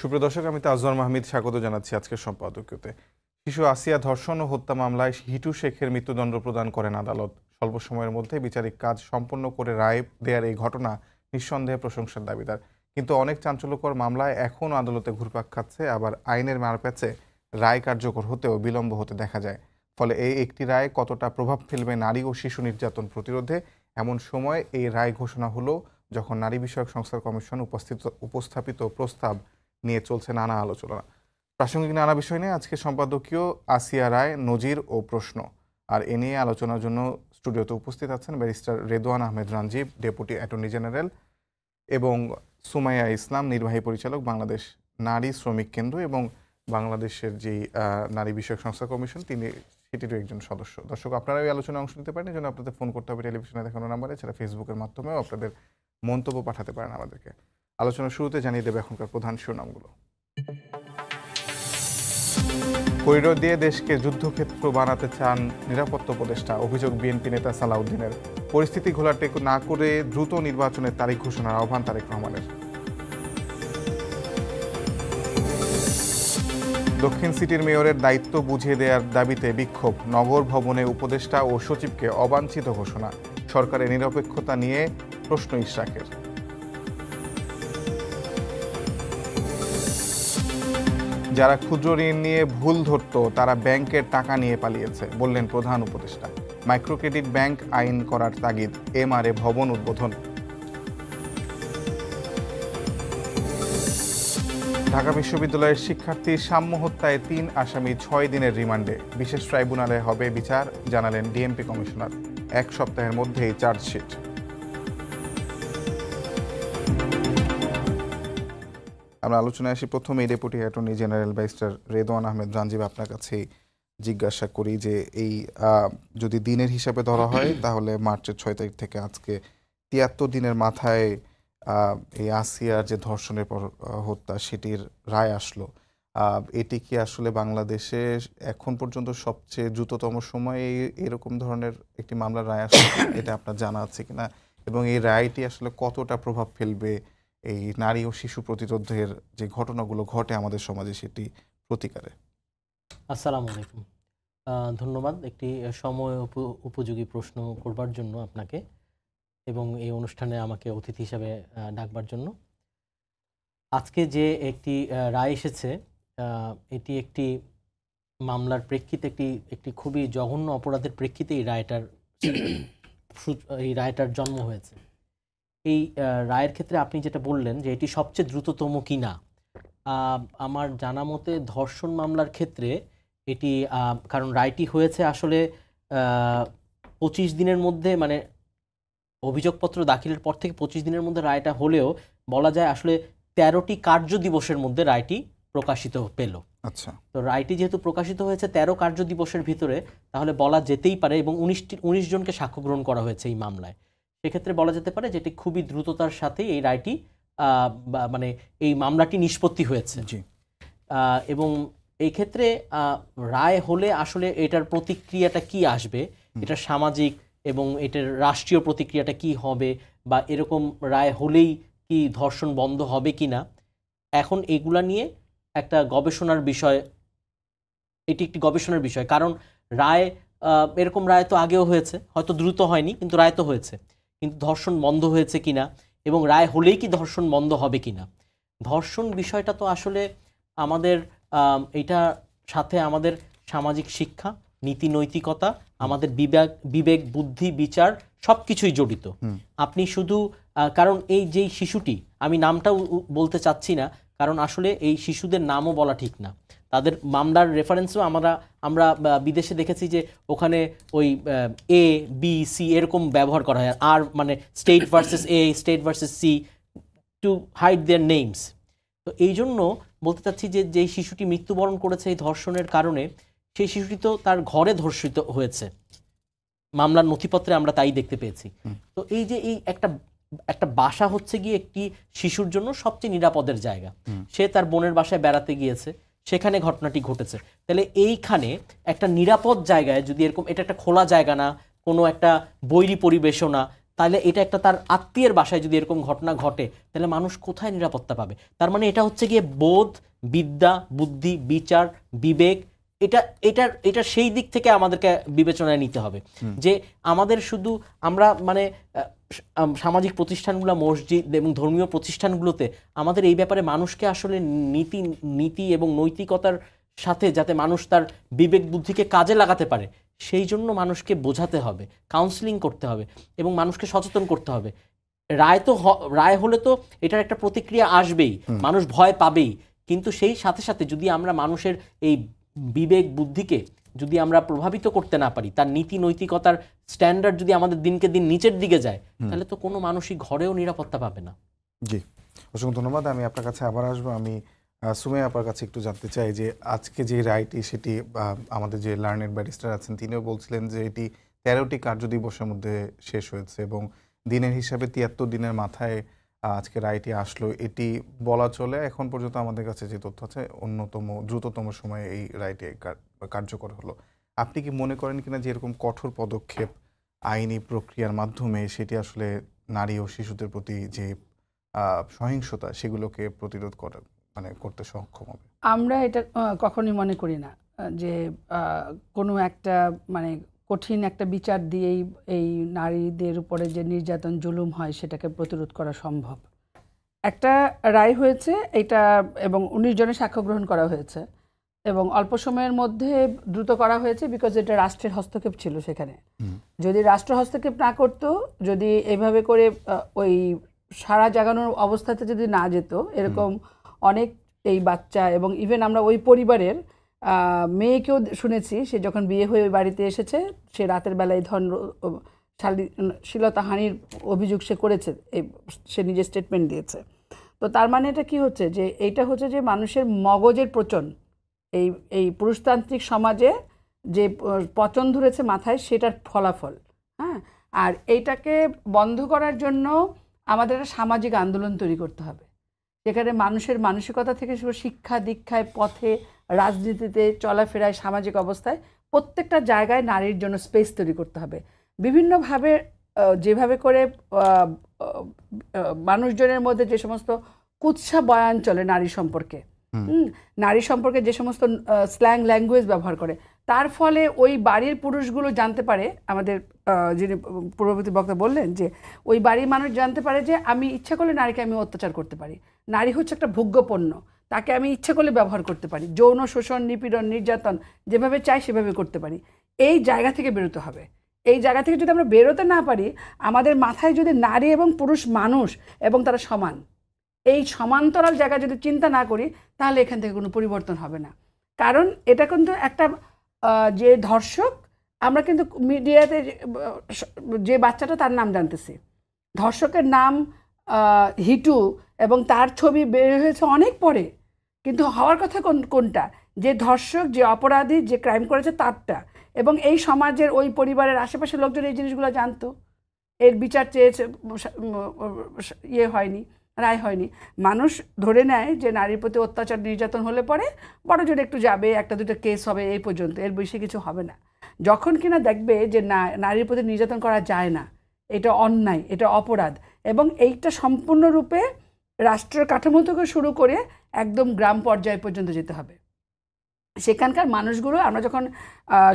সুপ্রিয় দর্শক, আমি তাজওয়ার মাহমিদ স্বাগত জানাচ্ছি আজকের সম্পাদকীয়তে। শিশু আসিয়া ধর্ষণ ও হত্যা মামলায় হিটু শেখের মৃত্যুদণ্ড প্রদান করেন আদালত। স্বল্প সময়ের মধ্যে বিচারিক কাজ সম্পন্ন করে রায় দেয়ার এই ঘটনা নিঃসন্দেহে প্রশংসার দাবিদার। কিন্তু অনেক চাঞ্চল্যকর মামলায় এখনও আদালতে ঘুরপাক খাচ্ছে, আবার আইনের মারপ্যাচে রায় কার্যকর হতেও বিলম্ব হতে দেখা যায়। ফলে এই একটি রায় কতটা প্রভাব ফেলবে নারী ও শিশু নির্যাতন প্রতিরোধে, এমন সময় এই রায় ঘোষণা হলো যখন নারী বিষয়ক সংস্কার কমিশন উপস্থাপিত প্রস্তাব নিয়ে চলছে নানা আলোচনা। প্রাসঙ্গিক নানা বিষয় নিয়ে আজকে সম্পাদকীয় আসিয়া রায়, নজির ও প্রশ্ন। আর এ নিয়ে আলোচনার জন্য স্টুডিওতে উপস্থিত আছেন barrister Redwan Ahmed Ranjib, deputy attorney general, এবং সুমাইয়া ইসলাম, নির্বাহী পরিচালক, বাংলাদেশ নারী শ্রমিক কেন্দ্র এবং বাংলাদেশের যেই নারী বিষয়ক সংস্কার কমিশন, তিনি সেটিরও একজন সদস্য। দর্শক, আপনারা এই আলোচনায় অংশ নিতে পারেন, এই জন্য আপনাদের ফোন করতে হবে টেলিভিশনে দেখানো নাম্বারে, এছাড়া ফেসবুকের মাধ্যমেও আপনাদের মন্তব্য পাঠাতে পারেন আমাদেরকে। আলোচনার শুরুতে জানিয়ে দেবে এখনকার প্রধান শিরোনামগুলো। করিডোর দিয়ে দেশকে যুদ্ধক্ষেত্র বানাতে চান নিরাপত্তা উপদেষ্টা, অভিযোগ বিএনপি নেতা সালাউদ্দিনের। পরিস্থিতি ঘোলাটে না করে দ্রুত নির্বাচনের তারিখ ঘোষণার আহ্বান তারেক রহমানের। দক্ষিণ সিটির মেয়রের দায়িত্ব বুঝিয়ে দেওয়ার দাবিতে বিক্ষোভ, নগর ভবনে উপদেষ্টা ও সচিবকে অবাঞ্ছিত ঘোষণা। সরকারের নিরপেক্ষতা নিয়ে প্রশ্ন ইশরাকের। যারা ক্ষুদ্র ঋণ নিয়ে ভুল ধরত তারা ব্যাংকের টাকা নিয়ে পালিয়েছে, বললেন প্রধান উপদেষ্টা। মাইক্রো ক্রেডিট ব্যাংক আইন করার তাগিদ, এমআরএ ভবন উদ্বোধন। ঢাকা বিশ্ববিদ্যালয়ের শিক্ষার্থী সাম্য হত্যায় 3 আসামি 6 দিনের রিমান্ডে, বিশেষ ট্রাইব্যুনালে হবে বিচার, জানালেন ডিএমপি কমিশনার। 1 সপ্তাহের মধ্যেই চার্জশিট। আমরা আলোচনায় আসি। প্রথমে deputy attorney general barrister Redwan Ahmed Ranjib, আপনার কাছে জিজ্ঞাসা করি যে এই যদি দিনের হিসাবে ধরা হয় তাহলে মার্চের 6 তারিখ থেকে আজকে 73 দিনের মাথায় এই আসিয়ার যে ধর্ষণের পর হত্যা, সেটির রায় আসলো। এটি কি আসলে বাংলাদেশে এখন পর্যন্ত সবচেয়ে দ্রুততম সময়ে এরকম ধরনের একটি মামলার রায় আসলো, এটা আপনার জানা আছে কিনা, এবং এই রায়টি আসলে কতটা প্রভাব ফেলবে এই নারী ও শিশু প্রতিরোধের যে ঘটনাগুলো ঘটে আমাদের সমাজে সেটি প্রতিকারে? আসসালামু আলাইকুম, ধন্যবাদ একটি সময় উপযোগী প্রশ্ন করবার জন্য আপনাকে, এবং এই অনুষ্ঠানে আমাকে অতিথি হিসাবে ডাকবার জন্য। আজকে যে একটি রায় এসেছে, এটি একটি মামলার প্রেক্ষিতে একটি খুবই জঘন্য অপরাধের প্রেক্ষিতে এই রায়টার জন্ম হয়েছে। এই রায়ের ক্ষেত্রে আপনি যেটা বললেন যে এটি সবচেয়ে দ্রুততম কিনা, আমার জানা মতে ধর্ষণ মামলার ক্ষেত্রে এটি, কারণ রায়টি হয়েছে আসলে 25 দিনের মধ্যে, মানে অভিযোগপত্র দাখিলের পর থেকে 25 দিনের মধ্যে রায়টা হলেও বলা যায় আসলে 13টি কার্য দিবসের মধ্যে রায়টি প্রকাশিত পেল। আচ্ছা, তো রায়টি যেহেতু প্রকাশিত হয়েছে 13 কার্য দিবসের ভিতরে, তাহলে বলা যেতেই পারে, এবং 19 জনকে সাক্ষ্য গ্রহণ করা হয়েছে এই মামলায়, সেক্ষেত্রে বলা যেতে পারে যেটি খুবই দ্রুততার সাথে এই রায়টি মানে এই মামলাটি নিষ্পত্তি হয়েছে। এবং এই ক্ষেত্রে রায় হলে আসলে এটার প্রতিক্রিয়াটা কি আসবে, এটা সামাজিক এবং এটার রাষ্ট্রীয় প্রতিক্রিয়াটা কি হবে, বা এরকম রায় হলেই কি ধর্ষণ বন্ধ হবে কি না, এখন এগুলা নিয়ে একটা গবেষণার বিষয়। এটি একটি গবেষণার বিষয়, কারণ রায়, এরকম রায় তো আগেও হয়েছে, হয়তো দ্রুত হয়নি কিন্তু রায় তো হয়েছে, কিন্তু ধর্ষণ বন্ধ হয়েছে কিনা এবং রায় হলেই কি ধর্ষণ বন্ধ হবে কিনা, ধর্ষণ বিষয়টা তো আসলে আমাদের এটা সাথে আমাদের সামাজিক শিক্ষা, নীতি নৈতিকতা, আমাদের বিবেক বুদ্ধি বিচার সব কিছুই জড়িত। আপনি শুধু কারণ এই যেই শিশুটি, আমি নামটাও বলতে চাচ্ছি না, কারণ আসলে এই শিশুদের নামও বলা ঠিক না, তাদের মামলার রেফারেন্সও আমরা বিদেশে দেখেছি যে ওখানে ওই এ বি সি এরকম ব্যবহার করা হয়, আর মানে state versus A, state versus C, to hide their names. তো এই জন্য বলতে চাচ্ছি যে যেই শিশুটি মৃত্যুবরণ করেছে এই ধর্ষণের কারণে, সেই শিশুটি তো তার ঘরে ধর্ষিত হয়েছে, মামলার নথিপত্রে আমরা তাই দেখতে পেয়েছি। তো এই যে এই একটা বাসা হচ্ছে গিয়ে একটি শিশুর জন্য সবচেয়ে নিরাপদের জায়গা, সে তার বোনের বাসায় বেড়াতে গিয়েছে, সেখানে ঘটনাটি ঘটেছে, তাহলে এইখানে একটা নিরাপদ জায়গায় যদি এরকম, এটা একটা খোলা জায়গা না, কোনো একটা বৈরী পরিবেশও না, তাহলে এটা একটা তার আত্মীয়ের বাসায় যদি এরকম ঘটনা ঘটে তাহলে মানুষ কোথায় নিরাপত্তা পাবে? তার মানে এটা হচ্ছে গিয়ে বোধ, বিদ্যা, বুদ্ধি, বিচার, বিবেক, এটা সেই দিক থেকে আমাদেরকে বিবেচনায় নিতে হবে যে আমাদের শুধু আমরা মানে সামাজিক প্রতিষ্ঠানগুলো, মসজিদ এবং ধর্মীয় প্রতিষ্ঠানগুলোতে আমাদের এই ব্যাপারে মানুষকে আসলে নীতি এবং নৈতিকতার সাথে যাতে মানুষ তার বিবেক বুদ্ধিকে কাজে লাগাতে পারে সেই জন্য মানুষকে বোঝাতে হবে, কাউন্সিলিং করতে হবে এবং মানুষকে সচেতন করতে হবে। রায় হলে তো এটার একটা প্রতিক্রিয়া আসবেই, মানুষ ভয় পাবেই, কিন্তু সেই সাথে সাথে যদি আমরা মানুষের এই বিবেক বুদ্ধিকে যদি আমরা প্রভাবিত করতে না পারি, তার নীতি নৈতিকতার স্ট্যান্ডার্ড যদি আমাদের দিনকে দিন নিচের দিকে যায়, তাহলে তো কোনো মানুষই ঘরেও নিরাপত্তা পাবে না। জি, অসংখ্য ধন্যবাদ। আমি আপনার কাছে আবার আসবো। আমি সুমাইয়া আপনার কাছে একটু জানতে চাই যে আজকে যে রায়টি সেটি আমাদের যে লার্নেড ব্যারিস্টার আছেন তিনিও বলছিলেন যে এটি 13টি কার্যদিবসের মধ্যে শেষ হয়েছে এবং দিনের হিসাবে 73 দিনের মাথায় আজকে রায়টি আসলো। এটি বলা চলে এখন পর্যন্ত আমাদের কাছে যে তথ্য আছে দ্রুততম সময়ে এই রায়টি কার্যকর হলো। আপনি কি মনে করেন কিনা যে এরকম কঠোর পদক্ষেপ আইনি প্রক্রিয়ার মাধ্যমে সেটি আসলে নারী ও শিশুদের প্রতি যে সহিংসতা সেগুলোকে প্রতিরোধ করতে সক্ষম হবে? আমরা এটা কখনোই মনে করি না যে কোনো একটা মানে কঠিন একটা বিচার দিয়েই এই নারীদের উপরে যে নির্যাতন জুলুম হয় সেটাকে প্রতিরোধ করা সম্ভব। একটা রায় হয়েছে এটা এবং 19 জনের সাক্ষ্য গ্রহণ করা হয়েছে এবং অল্প সময়ের মধ্যে দ্রুত করা হয়েছে বিকজ এটা রাষ্ট্রের হস্তক্ষেপ ছিল সেখানে। যদি রাষ্ট্র হস্তক্ষেপ না করতো, যদি এভাবে করে ওই সারা জাগানোর অবস্থাতে যদি না যেত, এরকম অনেক এই বাচ্চা এবং ইভেন আমরা ওই পরিবারের মেয়েকেও শুনেছি, সে যখন বিয়ে হয়ে ওই বাড়িতে এসেছে সে রাতের বেলায় শ্লীলতাহানির অভিযোগ সে করেছে, সে নিজের স্টেটমেন্ট দিয়েছে। তো তার মানে এটা কি হচ্ছে যে এইটা হচ্ছে যে মানুষের মগজের পচন, এই পুরুষতান্ত্রিক সমাজে যে পচন ধরেছে মাথায় সেটার ফলাফল। হ্যাঁ, আর এইটাকে বন্ধ করার জন্য আমাদের একটা সামাজিক আন্দোলন তৈরি করতে হবে, যেখানে মানুষের মানসিকতা থেকে শিক্ষা দীক্ষায়, পথে, রাজনীতিতে, চলাফেরায়, সামাজিক অবস্থায় প্রত্যেকটা জায়গায় নারীর জন্য স্পেস তৈরি করতে হবে। বিভিন্নভাবে যেভাবে করে মানুষজনের মধ্যে যে সমস্ত কুৎসা বয়ান চলে নারী সম্পর্কে যে সমস্ত স্ল্যাং ল্যাঙ্গুয়েজ ব্যবহার করে, তার ফলে ওই বাড়ির পুরুষগুলো জানতে পারে, আমাদের যিনি পূর্ববর্তী বক্তা বললেন যে ওই বাড়ির মানুষ জানতে পারে যে আমি ইচ্ছা করলে নারীকে আমি অত্যাচার করতে পারি, নারী হচ্ছে একটা ভোগ্যপণ্য, তাকে আমি ইচ্ছা করলে ব্যবহার করতে পারি, যৌন শোষণ, নিপীড়ন, নির্যাতন যেভাবে চাই সেভাবে করতে পারি। এই জায়গা থেকে বেরোতে হবে। এই জায়গা থেকে যদি আমরা বেরোতে না পারি, আমাদের মাথায় যদি নারী এবং পুরুষ মানুষ এবং তারা সমান, এই সমান্তরাল জায়গা যদি চিন্তা না করি, তাহলে এখান থেকে কোনো পরিবর্তন হবে না। কারণ এটা কিন্তু একটা যে ধর্ষক, আমরা কিন্তু মিডিয়াতে যে বাচ্চাটা তার নাম জানতেছি, ধর্ষকের নাম হিটু এবং তার ছবি বের হয়েছে অনেক পরে, কিন্তু হওয়ার কথা কোনটা? যে ধর্ষক, যে অপরাধী, যে ক্রাইম করেছে তারটা। এবং এই সমাজের ওই পরিবারের আশেপাশের লোকজন এই জিনিসগুলো জানতো, এর বিচার চেয়েছে, রায় হয়নি। মানুষ ধরে নেয় যে নারীর প্রতি অত্যাচার নির্যাতন হলে পরে বড় জোরে একটু যাবে, একটা দুটো কেস হবে, এই পর্যন্ত, এর বেশি কিছু হবে না। যখন কিনা দেখবে যে না, নারীর প্রতি নির্যাতন করা যায় না, এটা অন্যায়, এটা অপরাধ, এবং এইটা সম্পূর্ণরূপে রাষ্ট্রের কাঠামো থেকে শুরু করে একদম গ্রাম পর্যায় পর্যন্ত যেতে হবে। সেখানকার মানুষগুলো, আমরা যখন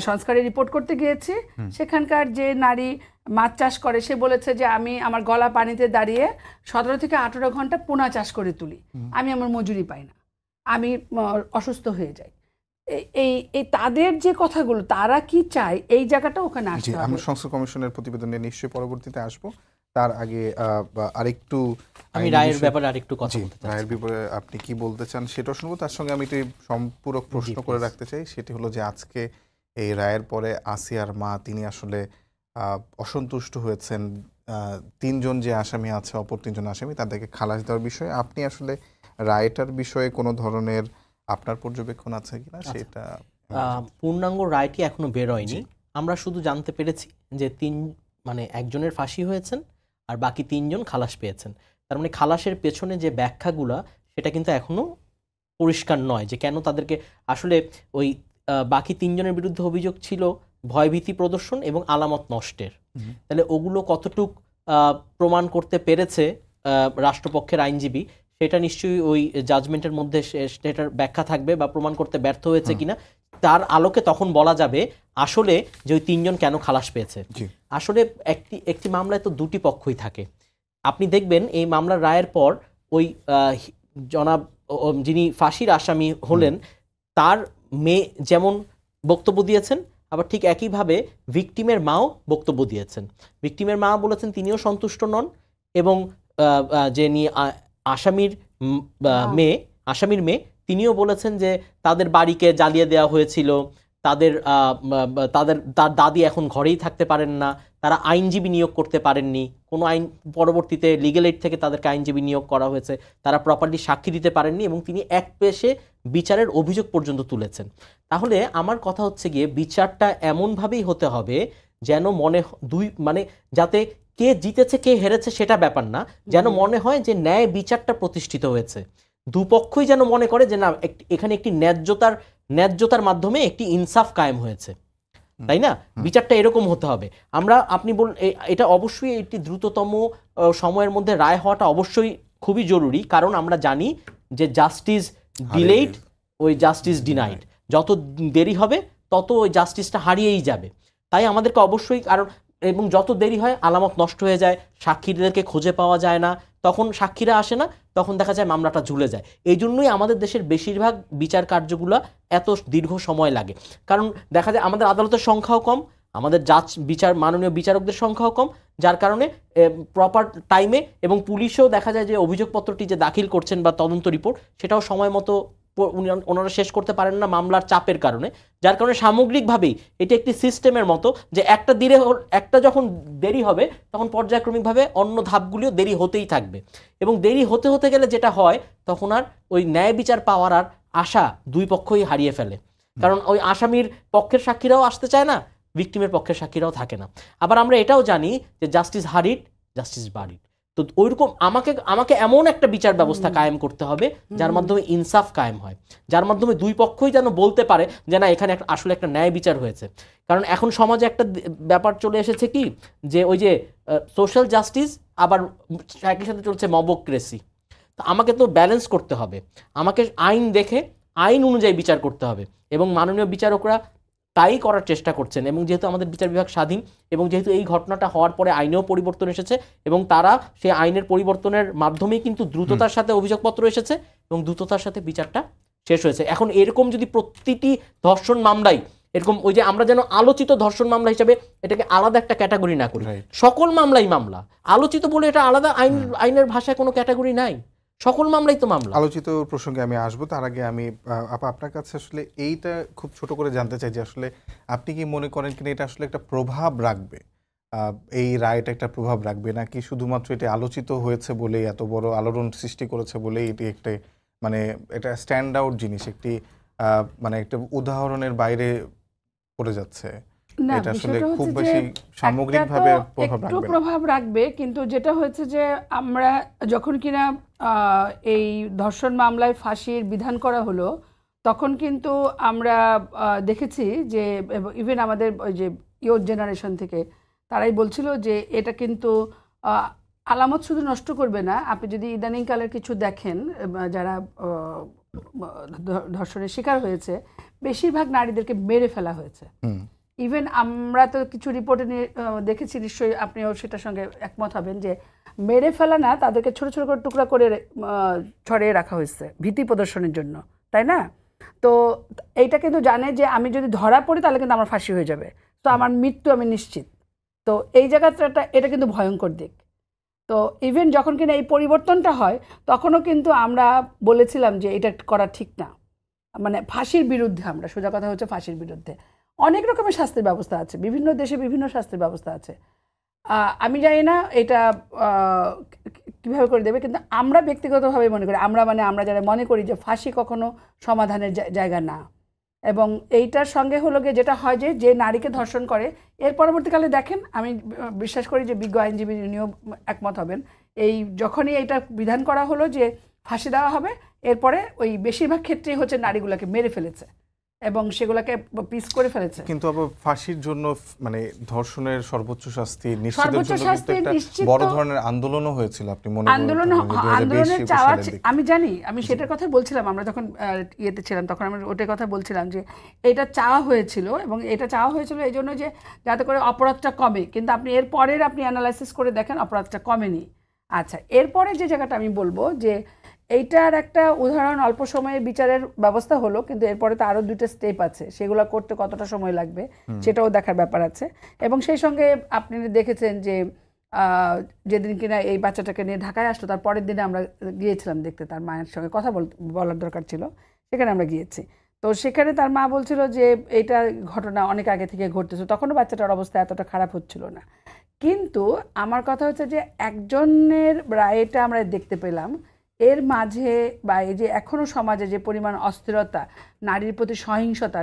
সংস্কারে রিপোর্ট করতে গিয়েছি, সেখানকার যে নারী মাছ চাষ করে সে বলেছে যে আমি আমার গলা পানিতে দাঁড়িয়ে 17 থেকে 18 ঘন্টা পোনা চাষ করে তুলি, আমি আমার মজুরি পাই না, আমি অসুস্থ হয়ে যাই। এই তাদের যে কথাগুলো, তারা কি চায়, এই জায়গাটা ওখানে আসছে। আমরা সংস্কার কমিশনের প্রতিবেদন নিয়ে নিশ্চয়ই পরবর্তীতে আসবো। তার আগে আরেকটু আমি রায়ের ব্যাপারে আরেকটু কথা বলতে চাই। রায়ের ব্যাপারে আপনি কি বলতে চান সেটা শুনবো। তার সঙ্গে আমি একটি সম্পূরক প্রশ্ন করে রাখতে চাই, সেটি হলো যে আজকে এই রায়ের পরে আসিয়ার মা, তিনি আসলে অসন্তুষ্ট হয়েছেন। 3 জন যে আসামি আছে, অপর 3 জন আসামি, তাদেরকে খালাস দেওয়ার বিষয়ে আপনি আসলে রায়টার বিষয়ে কোনো ধরনের আপনার পর্যবেক্ষণ আছে কিনা সেটা? পূর্ণাঙ্গ রায়টি এখনো বের হয়নি। আমরা শুধু জানতে পেরেছি যে একজনের ফাঁসি হয়েছেন আর বাকি 3 জন খালাস পেয়েছেন। তার মানে খালাসের পেছনে যে ব্যাখ্যাগুলা সেটা কিন্তু এখনো পরিষ্কার নয় যে কেন তাদেরকে আসলে ওই বাকি 3 জনের বিরুদ্ধে অভিযোগ ছিল ভয়ভীতি প্রদর্শন এবং আলামত নষ্টের। তাহলে ওগুলো কতটুক প্রমাণ করতে পেরেছে রাষ্ট্রপক্ষের আইনজীবী, সেটা নিশ্চয়ই ওই জাজমেন্টের মধ্যে সেটার ব্যাখ্যা থাকবে, বা প্রমাণ করতে ব্যর্থ হয়েছে কিনা তার আলোকে তখন বলা যাবে আসলে যে ওই 3 জন কেন খালাস পেয়েছে। আসলে একটি মামলায় তো দুটি পক্ষই থাকে। আপনি দেখবেন এই মামলার রায়ের পর ওই জনাব যিনি ফাঁসির আসামি হলেন তার মেয়ে যেমন বক্তব্য দিয়েছেন, আবার ঠিক একইভাবে ভিকটিমের মাও বক্তব্য দিয়েছেন। ভিকটিমের মা বলেছেন তিনিও সন্তুষ্ট নন, এবং যে নিয়ে আসামির মেয়ে তিনিও বলেছেন যে তাদের বাড়িকে জ্বালিয়ে দেওয়া হয়েছিল, তার দাদি এখন ঘরেই থাকতে পারেন না, তারা আইনজীবী নিয়োগ করতে পারেননি, কোনো পরবর্তীতে লিগ্যাল এইড থেকে তাদেরকে আইনজীবী নিয়োগ করা হয়েছে, তারা প্রপারলি সাক্ষী দিতে পারেননি, এবং তিনি এক পেশে বিচারের অভিযোগ পর্যন্ত তুলেছেন। তাহলে আমার কথা হচ্ছে গিয়ে বিচারটা এমনভাবেই হতে হবে যেন যাতে কে জিতেছে কে হেরেছে সেটা ব্যাপার না, যেন মনে হয় যে ন্যায় বিচারটা প্রতিষ্ঠিত হয়েছে, দুপক্ষই যেন মনে করে যে না এখানে একটি ন্যায্যতার মাধ্যমে একটি ইনসাফ কায়েম হয়েছে, তাই না? বিচারটা এরকম হতে হবে। আপনি বলুন, এটা অবশ্যই একটি দ্রুততম সময়ের মধ্যে রায় হওয়াটা অবশ্যই খুবই জরুরি, কারণ আমরা জানি যে জাস্টিস ডিলেইড ওই জাস্টিস ডিনাইড, যত দেরি হবে তত ওই জাস্টিসটা হারিয়েই যাবে। তাই আমাদেরকে অবশ্যই, এবং যত দেরি হয় আলামত নষ্ট হয়ে যায়, সাক্ষীদেরকে খুঁজে পাওয়া যায় না, তখন সাক্ষীরা আসে না, তখন দেখা যায় মামলাটা ঝুলে যায়। এই জন্যই আমাদের দেশের বেশিরভাগ বিচার কার্যগুলো এত দীর্ঘ সময় লাগে, কারণ দেখা যায় আমাদের আদালতের সংখ্যাও কম, আমাদের মাননীয় বিচারকদের সংখ্যাও কম, যার কারণে প্রপার টাইমে, এবং পুলিশও দেখা যায় যে অভিযোগপত্রটি যে দাখিল করছেন বা তদন্ত রিপোর্ট সেটাও সময় মতো ওনারা শেষ করতে পারেন না মামলার চাপের কারণে, যার কারণে সামগ্রিকভাবেই এটি একটি সিস্টেমের মতো যে একটা যখন দেরি হবে তখন পর্যায়ক্রমিকভাবে অন্য ধাপগুলিও দেরি হতেই থাকবে, এবং দেরি হতে হতে গেলে যেটা হয় তখন আর ওই ন্যায় বিচার পাওয়ার আর আশা দুই পক্ষই হারিয়ে ফেলে, কারণ ওই আসামির পক্ষের সাক্ষীরাও আসতে চায় না, ভিকটিমের পক্ষের সাক্ষীরাও থাকে না। আবার আমরা এটাও জানি যে জাস্টিস হারিড জাস্টিস বারিড, তো ওইরকম আমাকে এমন একটা বিচার ব্যবস্থা কায়েম করতে হবে যার মাধ্যমে ইনসাফ কায়েম হয়, যার মাধ্যমে দুই পক্ষই যেন বলতে পারে যে না এখানে আসলে একটা ন্যায় বিচার হয়েছে। কারণ এখন সমাজে একটা ব্যাপার চলে এসেছে কি, যে ওই যে সোশ্যাল জাস্টিস আবার একই সাথে চলছে মবক্রেসি। তো আমাকে তো ব্যালেন্স করতে হবে, আমাকে আইন দেখে আইন অনুযায়ী বিচার করতে হবে, এবং মাননীয় বিচারকরা তাই করার চেষ্টা করছেন। এবং যেহেতু আমাদের বিচার বিভাগ স্বাধীন, এবং যেহেতু এই ঘটনাটা হওয়ার পরে আইনেও পরিবর্তন এসেছে, এবং তারা সেই আইনের পরিবর্তনের মাধ্যমেই কিন্তু দ্রুততার সাথে অভিযোগপত্র এসেছে, এবং দ্রুততার সাথে বিচারটা শেষ হয়েছে। এখন এরকম যদি প্রতিটি ধর্ষণ মামলায় এরকম ওই যে আমরা যেন আলোচিত ধর্ষণ মামলা হিসেবে এটাকে আলাদা একটা ক্যাটাগরি না করি, সকল মামলাই মামলা, আলোচিত বলে এটা আলাদা আইনের ভাষায় কোনো ক্যাটাগরি নাই, সকল মামলাই তো মামলা। আলোচিত প্রসঙ্গে আমি আসবো, তার আগে আমি আপনার কাছে আসলে এইটা খুব ছোট করে জানতে চাই যে আসলে আপনি কি মনে করেন কিনা এটা আসলে একটা প্রভাব রাখবে, এই রায়টা একটা প্রভাব রাখবে, নাকি শুধুমাত্র এটি আলোচিত হয়েছে বলেই, এত বড় আলোড়ন সৃষ্টি করেছে বলেই এটি একটা এটা স্ট্যান্ড আউট জিনিস, একটি একটা উদাহরণের বাইরে পড়ে যাচ্ছে? এটা আসলে খুব বেশি সামগ্রিকভাবে প্রভাব রাখবে, কিন্তু যেটা হয়েছে যে আমরা যখন কিনা এই ধর্ষণ মামলায় ফাঁসির বিধান করা হলো, তখন কিন্তু আমরা দেখেছি যে ইভেন আমাদের ওই যে ইয়র জেনারেশন থেকে তারাই বলছিল যে এটা কিন্তু আলামত শুধু নষ্ট করবে না, আপনি যদি ইদানিংকালের কিছু দেখেন যারা ধর্ষণের শিকার হয়েছে, বেশিরভাগ নারীদেরকে মেরে ফেলা হয়েছে। ইভেন আমরা তো কিছু রিপোর্টে দেখেছি, নিশ্চয়ই আপনিও সেটার সঙ্গে একমত হবেন, যে মেরে ফেলা না, তাদেরকে ছোট ছোট করে টুকরা করে ছড়িয়ে রাখা হয়েছে ভীতি প্রদর্শনের জন্য, তাই না? তো এইটা কিন্তু জানে যে আমি যদি ধরা পড়ি তাহলে কিন্তু আমার ফাঁসি হয়ে যাবে, তো আমার মৃত্যু আমি নিশ্চিত। তো এই জায়গাটা এটা কিন্তু ভয়ঙ্কর দিক। তো ইভেন যখন কিনা এই পরিবর্তনটা হয় তখনও কিন্তু আমরা বলেছিলাম যে এটা করা ঠিক না, ফাঁসির বিরুদ্ধে, আমরা সোজা কথা হচ্ছে ফাঁসির বিরুদ্ধে। অনেক রকমের শাস্তির ব্যবস্থা আছে, বিভিন্ন দেশে বিভিন্ন শাস্তির ব্যবস্থা আছে, আমি জানি না এটা কীভাবে করে দেবে, কিন্তু আমরা ব্যক্তিগতভাবে মনে করি, আমরা যারা মনে করি যে ফাঁসি কখনো সমাধানের জায়গা না। এবং এইটার সঙ্গে হলো গিয়ে যেটা হয় যে নারীকে ধর্ষণ করে, এর পরবর্তীকালে দেখেন, আমি বিশ্বাস করি যে বিজ্ঞ আইনজীবী উনিও একমত হবেন, যখনই এটা বিধান করা হলো যে ফাঁসি দেওয়া হবে, এরপরে ওই বেশিরভাগ ক্ষেত্রেই হচ্ছে নারীগুলোকে মেরে ফেলেছে, এবং সেগুলোকে পিস করে ফেলেছে। কিন্তু আবার ফাঁসির জন্য মানে ধর্ষণের সর্বোচ্চ শাস্তি নিশ্চিতের সর্বোচ্চ জন্য শাস্তি কিন্তু একটা নিশ্চিত বড় তো- ধরনের আন্দোলনও হয়েছিল, আপনি মনে করেন আন্দোলনের চাওয়া আমি জানি, আমি সেটার কথা বলছিলাম, আমরা যখন ইয়েতে ছিলাম তখন আমি ওটার কথা বলছিলাম যে এটা চাওয়া হয়েছিল, এবং এটা চাওয়া হয়েছিল এই জন্য যে যাতে করে অপরাধটা কমে, কিন্তু আপনি এর পরের আপনি অ্যানালাইসিস করে দেখেন অপরাধটা কমেনি। আচ্ছা, এরপরে যে জায়গাটা আমি বলবো যে এইটার একটা উদাহরণ, অল্প সময়ে বিচারের ব্যবস্থা হলো, কিন্তু এরপরে তো আরও 2টা স্টেপ আছে, সেগুলো করতে কতটা সময় লাগবে সেটাও দেখার ব্যাপার আছে। এবং সেই সঙ্গে আপনি দেখেছেন যে যেদিন কিনা এই বাচ্চাটাকে নিয়ে ঢাকায় আসলো, তার পরের দিনে আমরা গিয়েছিলাম দেখতে, তার মায়ের সঙ্গে কথা বলার দরকার ছিল, সেখানে আমরা গিয়েছি। তো সেখানে তার মা বলছিল যে এইটা ঘটনা অনেক আগে থেকে ঘটতেছে, তখনও বাচ্চাটার অবস্থা এতটা খারাপ হচ্ছিল না। কিন্তু আমার কথা হচ্ছে যে একজনের রায়টা আমরা দেখতে পেলাম, এর মাঝে বা এই যে এখনও সমাজে যে পরিমাণ অস্থিরতা, নারীর প্রতি সহিংসতা,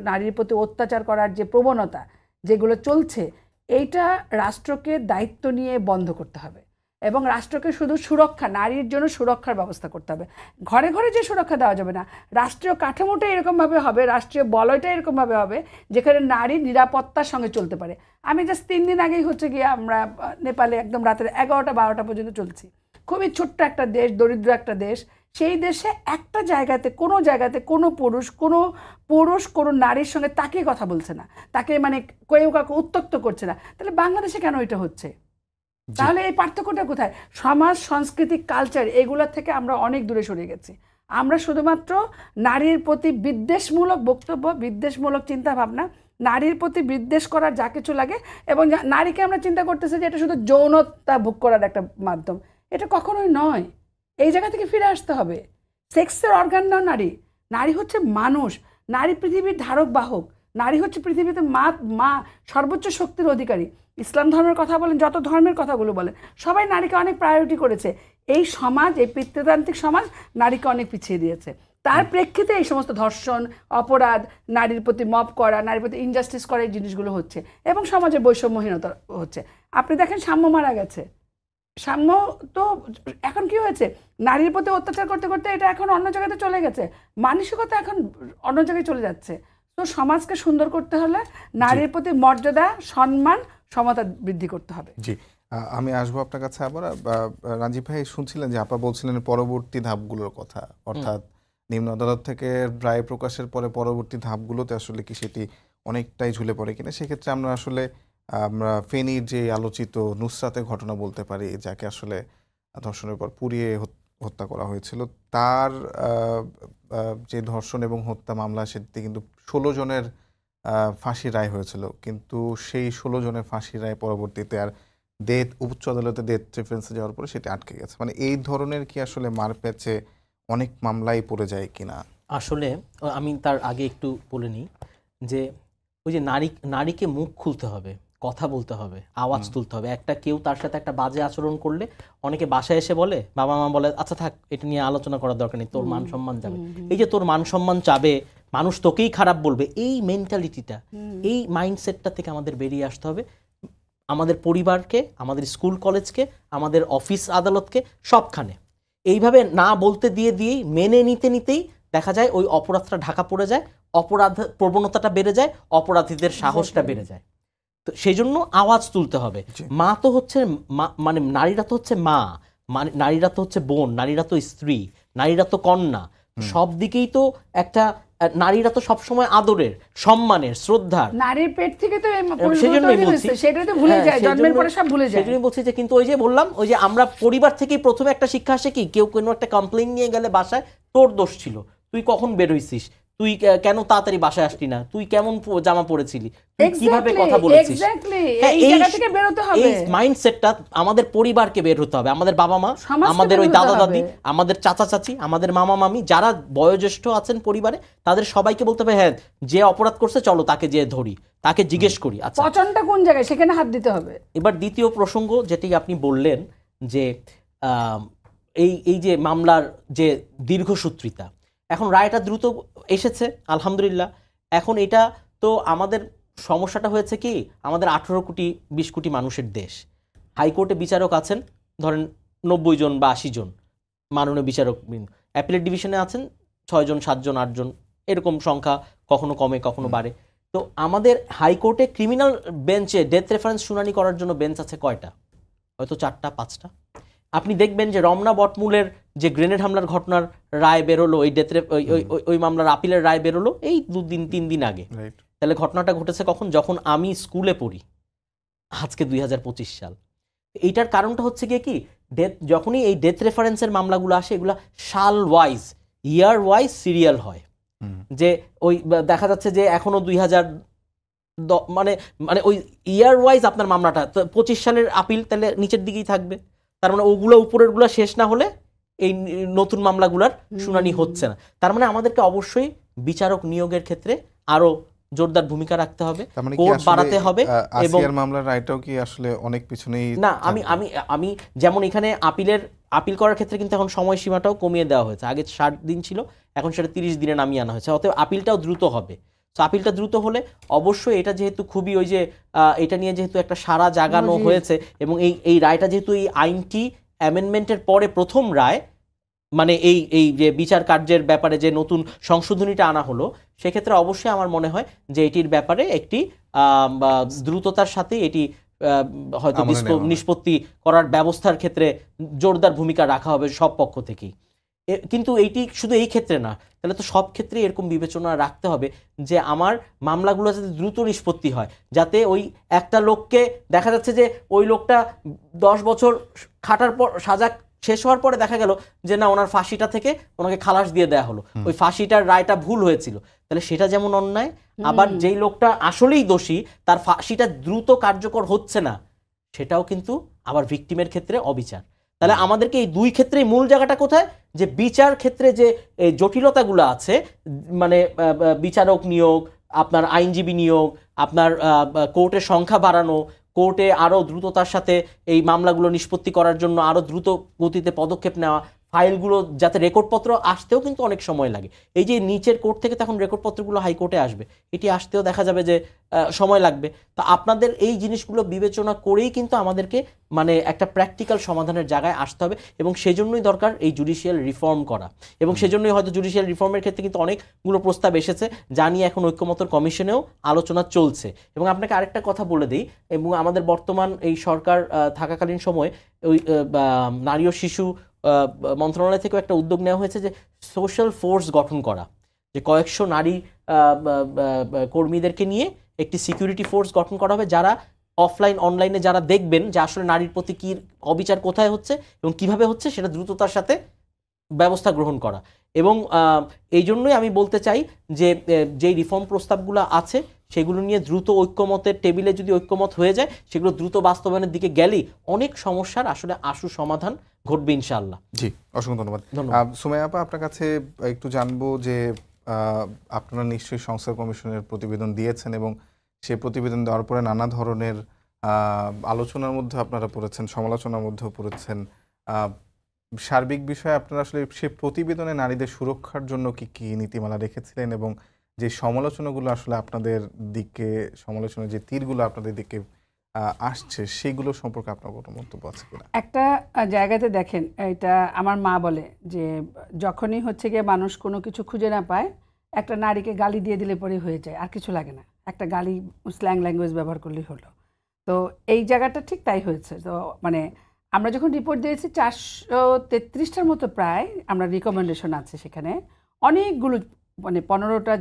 নারীর প্রতি অত্যাচার করার যে প্রবণতা যেগুলো চলছে, এইটা রাষ্ট্রকে দায়িত্ব নিয়ে বন্ধ করতে হবে। এবং রাষ্ট্রকে শুধু সুরক্ষা, নারীর জন্য সুরক্ষার ব্যবস্থা করতে হবে। ঘরে ঘরে যে সুরক্ষা দেওয়া যাবে না, রাষ্ট্রীয় কাঠামোটা এরকমভাবে হবে, রাষ্ট্রীয় বলয়টা এরকমভাবে হবে যেখানে নারী নিরাপত্তার সঙ্গে চলতে পারে। আমি জাস্ট 3 দিন আগেই হচ্ছে গিয়ে আমরা নেপালে একদম রাতের 11টা-12টা পর্যন্ত চলছি, খুবই ছোট্ট একটা দেশ, দরিদ্র একটা দেশ, সেই দেশে একটা জায়গাতে কোনো পুরুষ কোনো নারীর সঙ্গে তাকিয়ে কথা বলছে না, তাকে মানে কেউ কাউকে উত্ত্যক্ত করছে না। তাহলে বাংলাদেশে কেন এটা হচ্ছে? তাহলে এই পার্থক্যটা কোথায়? সমাজ, সংস্কৃতি, কালচার এগুলোর থেকে আমরা অনেক দূরে সরে গেছি। আমরা শুধুমাত্র নারীর প্রতি বিদ্বেষমূলক বক্তব্য, বিদ্বেষমূলক চিন্তাভাবনা, নারীর প্রতি বিদ্বেষ করার যা কিছু লাগে, এবং নারীকে আমরা চিন্তা করতেছি যে এটা শুধু যৌনতা ভোগ করার একটা মাধ্যম। এটা কখনোই নয়। এই জায়গা থেকে ফিরে আসতে হবে। সেক্সের অর্গান না নারী, নারী হচ্ছে মানুষ, নারী পৃথিবীর ধারক বাহক, নারী হচ্ছে পৃথিবীতে মা সর্বোচ্চ শক্তির অধিকারী। ইসলাম ধর্মের কথা বলেন, যত ধর্মের কথাগুলো বলেন, সবাই নারীকে অনেক প্রায়োরিটি করেছে। এই সমাজ, এই পিতৃতান্ত্রিক সমাজ নারীকে অনেক পিছিয়ে দিয়েছে। তার প্রেক্ষিতে এই সমস্ত ধর্ষণ, অপরাধ, নারীর প্রতি মব করা, নারীর প্রতি ইনজাস্টিস করা, এই জিনিসগুলো হচ্ছে, এবং সমাজে বৈষম্যহীনতা হচ্ছে। আপনি দেখেন সাম্য মারা গেছে, সাম্য তো এখন কি হয়েছে, নারীর প্রতি অত্যাচার করতে করতে এটা এখন অন্য জায়গাতে চলে গেছে, মানসিকতা এখন অন্য জায়গায় চলে যাচ্ছে। তো সমাজকে সুন্দর করতে হলে নারীর প্রতি মর্যাদা, সম্মান, সমতা বৃদ্ধি করতে হবে। জি, আমি আসবো আপনার কাছে আবার। রাজীব ভাই, শুনছিলেন যে আপা বলছিলেন পরবর্তী ধাপগুলোর কথা, অর্থাৎ নিম্ন আদালত থেকে রায় প্রকাশের পরে পরবর্তী ধাপগুলোতে আসলে কি সেটি অনেকটাই ঝুলে পড়ে কিনা। সেক্ষেত্রে আমরা ফেনীর যে আলোচিত নুসরাতের ঘটনা বলতে পারি, যাকে আসলে ধর্ষণের পর পুড়িয়ে হত্যা করা হয়েছিল, তার যে ধর্ষণ এবং হত্যা মামলা, সেটিতে কিন্তু 16 জনের ফাঁসির রায় হয়েছিল, কিন্তু সেই 16 জনের ফাঁসির রায় পরবর্তীতে আর উচ্চ আদালতে ডেথ প্রেফারেন্সে যাওয়ার পরে সেটি আটকে গেছে। মানে এই ধরনের কি আসলে মারপ্যাচে অনেক মামলাই পড়ে যায় কিনা? আসলে আমি তার আগে একটু বলে নিই যে ওই যে নারীকে মুখ খুলতে হবে, কথা বলতে হবে, আওয়াজ তুলতে হবে। কেউ তার সাথে একটা বাজে আচরণ করলে অনেকে বাসায় এসে বলে, বাবা মা বলে আচ্ছা থাক, এটা নিয়ে আলোচনা করার দরকার নেই, তোর মান সম্মান যাবে। এই যে তোর মান সম্মান যাবে, মানুষ তোকেই খারাপ বলবে, এই মেন্টালিটিটা, এই মাইন্ডসেটটা থেকে আমাদের বেরিয়ে আসতে হবে। আমাদের পরিবারকে, আমাদের স্কুল কলেজকে, আমাদের অফিস আদালতকে, সবখানে এইভাবে না বলতে দিয়েই মেনে নিতেই দেখা যায় ওই অপরাধটা ঢাকা পড়ে যায়, অপরাধ প্রবণতাটা বেড়ে যায়, অপরাধীদের সাহসটা বেড়ে যায়। তো সেই জন্য আওয়াজ তুলতে হবে। মা তো হচ্ছে মানে নারীরা তো হচ্ছে মা, নারীরা তো হচ্ছে বোন, নারীরা তো স্ত্রী, নারীরা তো কন্যা, সব দিকেই তো একটা নারীরা তো সবসময় আদরের, সম্মানের, শ্রদ্ধার। নারীর পেট থেকে তো সেটাই তো ভুলে যায়, জন্মের পরে সব ভুলে যায়। সেজন্যই বলছি যে, কিন্তু ওই যে বললাম, ওই যে আমরা পরিবার থেকেই প্রথমে একটা শিক্ষা আসে কি, কেউ কোনো একটা কমপ্লেইন নিয়ে গেলে বাসায়, তোর দোষ ছিল, তুই কখন বের হইছিস, তুই কেন তাড়াতাড়ি বাসায় আসলি না, তুই কেমন জামা পরেছিলি, তুই কিভাবে কথা বলেছিস। এই মাইন্ডসেটটা আমাদের পরিবারকে বের হতে হবে, আমাদের বাবা মা, আমাদের ওই দাদা দাদি, আমাদের চাচা চাচি, আমাদের মামা মামি, যারা বয়োজ্যেষ্ঠ আছেন পরিবারে, তাদের সবাইকে বলতে হবে, হ্যাঁ যে অপরাধ করছে চলো তাকে যে ধরি, তাকে জিজ্ঞেস করি, আচ্ছা পচনটা কোন জায়গায়, সেখানে হাত দিতে হবে। এবার দ্বিতীয় প্রসঙ্গ যেটি আপনি বললেন যে এই যে মামলার যে দীর্ঘসূত্রিতা, এখন রায়টা দ্রুত এসেছে আলহামদুলিল্লাহ। এখন এটা তো আমাদের সমস্যাটা হয়েছে কি, আমাদের 18 কোটি 20 কোটি মানুষের দেশ, হাইকোর্টে বিচারক আছেন ধরেন 90 জন বা 80 জন মাননীয় বিচারক, অ্যাপিলেট ডিভিশনে আছেন 6 জন 7 জন 8 জন এরকম সংখ্যা কখনো কমে কখনো বাড়ে। তো আমাদের হাইকোর্টে ক্রিমিনাল বেঞ্চে ডেথ রেফারেন্স শুনানি করার জন্য বেঞ্চ আছে কয়টা? হয়তো 4টা 5টা। আপনি দেখবেন যে রমনা বটমূলের যে গ্রেনেড হামলার ঘটনার রায় বেরোলো, ওই ডেথ ওই মামলার আপিলের রায় বেরোলো এই 2-3 দিন আগে। তাহলে ঘটনাটা ঘটেছে কখন? যখন আমি স্কুলে পড়ি, আজকে 2025 সাল। এইটার কারণটা হচ্ছে গিয়ে কি, যখনই এই ডেথ রেফারেন্সের মামলাগুলো আসে এগুলো সাল ওয়াইজ, ইয়ার ওয়াইজ সিরিয়াল হয়। যে ওই দেখা যাচ্ছে যে এখনো 2000 মানে মানে ওই ইয়ার ওয়াইজ আপনার মামলাটা 25 সালের আপিল তাহলে নিচের দিকেই থাকবে। তার মানে ওগুলো উপরের গুলো শেষ না হলে এই নতুন মামলাগুলোর শুনানি হচ্ছে না। তার মানে আমাদেরকে অবশ্যই বিচারক নিয়োগের ক্ষেত্রে আরো জোরদার ভূমিকা রাখতে হবে, কোর্ট বাড়াতে হবে। এবং আসিয়ার মামলার রায়টাও কি আসলে অনেক পিছনেই না, আমি যেমন এখানে আপিল করার ক্ষেত্রে কিন্তু এখন সময়সীমাটাও কমিয়ে দেওয়া হয়েছে। আগে 60 দিন ছিল, এখন সেটা 30 দিনে নামিয়ে আনা হয়েছে। অতএব আপিলটাও দ্রুত হবে। তো আপিলটা দ্রুত হলে অবশ্যই এটা যেহেতু খুবই ওই যে এটা নিয়ে যেহেতু একটা সারা জাগানো হয়েছে এবং এই রায়টা যেহেতু এই আইনটি অ্যামেন্ডমেন্টের পরে প্রথম রায়, মানে এই যে বিচার কার্যের ব্যাপারে যে নতুন সংশোধনীটা আনা হলো, সেক্ষেত্রে অবশ্যই আমার মনে হয় যে এটির ব্যাপারে একটি দ্রুততার সাথে এটি হয়তো নিষ্পত্তি করার ব্যবস্থার ক্ষেত্রে জোরদার ভূমিকা রাখা হবে সব পক্ষ থেকেই। কিন্তু এইটি শুধু এই ক্ষেত্রে না, তাহলে তো সব ক্ষেত্রে এরকম বিবেচনা রাখতে হবে যে আমার মামলাগুলো যাতে দ্রুত নিষ্পত্তি হয়, যাতে ওই একটা লোককে দেখা যাচ্ছে যে ওই লোকটা 10 বছর খাটার পর সাজা শেষ হওয়ার পরে দেখা গেল যে না, ওনার ফাঁসিটা থেকে ওনাকে খালাস দিয়ে দেওয়া হলো, ওই ফাঁসিটার রায়টা ভুল হয়েছিল, তাহলে সেটা যেমন অন্যায়। আবার যেই লোকটা আসলেই দোষী তার ফাঁসিটা দ্রুত কার্যকর হচ্ছে না, সেটাও কিন্তু আবার ভিকটিমের ক্ষেত্রে অবিচার। তাহলে আমাদেরকে এই দুই ক্ষেত্রে মূল জায়গাটা কোথায়, যে বিচার ক্ষেত্রে যে জটিলতাগুলো আছে, মানে বিচারক নিয়োগ, আপনার আইনজীবী নিয়োগ, আপনার কোর্টের সংখ্যা বাড়ানো, কোর্টে আরও দ্রুততার সাথে এই মামলাগুলো নিষ্পত্তি করার জন্য আরও দ্রুত গতিতে পদক্ষেপ নেওয়া, ফাইলগুলো যাতে রেকর্ডপত্র আসতেও কিন্তু অনেক সময় লাগে। এই যে নিচের কোর্ট থেকে তখন রেকর্ডপত্রগুলো হাইকোর্টে আসবে, এটি আসতেও দেখা যাবে যে সময় লাগবে। তো আপনাদের এই জিনিসগুলো বিবেচনা করেই কিন্তু আমাদেরকে মানে একটা প্র্যাকটিক্যাল সমাধানের জায়গায় আসতে হবে এবং সেজন্যই দরকার এই জুডিশিয়াল রিফর্ম করা। এবং সেজন্যই হয়তো জুডিশিয়াল রিফর্মের ক্ষেত্রে কিন্তু অনেকগুলো প্রস্তাব এসেছে, যা নিয়ে এখন ঐক্যমত্যর কমিশনেও আলোচনা চলছে। এবং আপনাকে আরেকটা কথা বলে দিই, এবং আমাদের বর্তমান এই সরকার থাকাকালীন সময়ে ওই নারী ও শিশু মন্ত্রণালয় থেকেও একটা উদ্যোগ নেওয়া হয়েছে যে সোশ্যাল ফোর্স গঠন করা, যে কয়েকশো নারী কর্মীদেরকে নিয়ে একটি সিকিউরিটি ফোর্স গঠন করা হবে, যারা অফলাইন অনলাইনে যারা দেখবেন যে আসলে নারীর প্রতি কী অবিচার কোথায় হচ্ছে এবং কিভাবে হচ্ছে সেটা দ্রুততার সাথে ব্যবস্থা গ্রহণ করা। এবং এই জন্যই আমি বলতে চাই যে যেই রিফর্ম প্রস্তাবগুলো আছে সেগুলো নিয়ে দ্রুত ঐক্যমতের টেবিলে যদি ঐক্যমত হয়ে যায়, সেগুলো দ্রুত বাস্তবায়নের দিকে গেলেই অনেক সমস্যার আসলে আশু সমাধান ঘটবে ইনশাআল্লাহ। জি, অসংখ্য ধন্যবাদ। সুমাইয়া আপা, আপনার কাছে একটু জানবো যে আপনারা নিশ্চয়ই সংস্কার কমিশনের প্রতিবেদন দিয়েছেন এবং সেই প্রতিবেদন দেওয়ার পরে নানা ধরনের আলোচনার মধ্যে আপনারা পড়েছেন, সমালোচনার মধ্যেও পড়েছেন। সার্বিক বিষয়ে আপনারা আসলে সেই প্রতিবেদনে নারীদের সুরক্ষার জন্য কি কি নীতিমালা রেখেছিলেন এবং যে সমালোচনাগুলো আসলে আপনাদের দিকে, সমালোচনার যে তীরগুলো আপনাদের দিকে আসছে, সেগুলো সম্পর্কে আপনার কোনো মন্তব্য আছে কিনা? একটা জায়গাতে দেখেন, এটা আমার মা বলে যে যখনই হচ্ছে গিয়ে মানুষ কোনো কিছু খুঁজে না পায়, একটা নারীকে গালি দিয়ে দিলে পরে হয়ে যায়, আর কিছু লাগে না, একটা গালি স্ল্যাং ল্যাঙ্গুয়েজ ব্যবহার করলেই হলো। তো এই জায়গাটা ঠিক তাই হয়েছে। তো মানে আমরা যখন রিপোর্ট দিয়েছি 433টার মতো প্রায় আমরা রিকমেন্ডেশন আছে, সেখানে অনেকগুলো মানে 15টা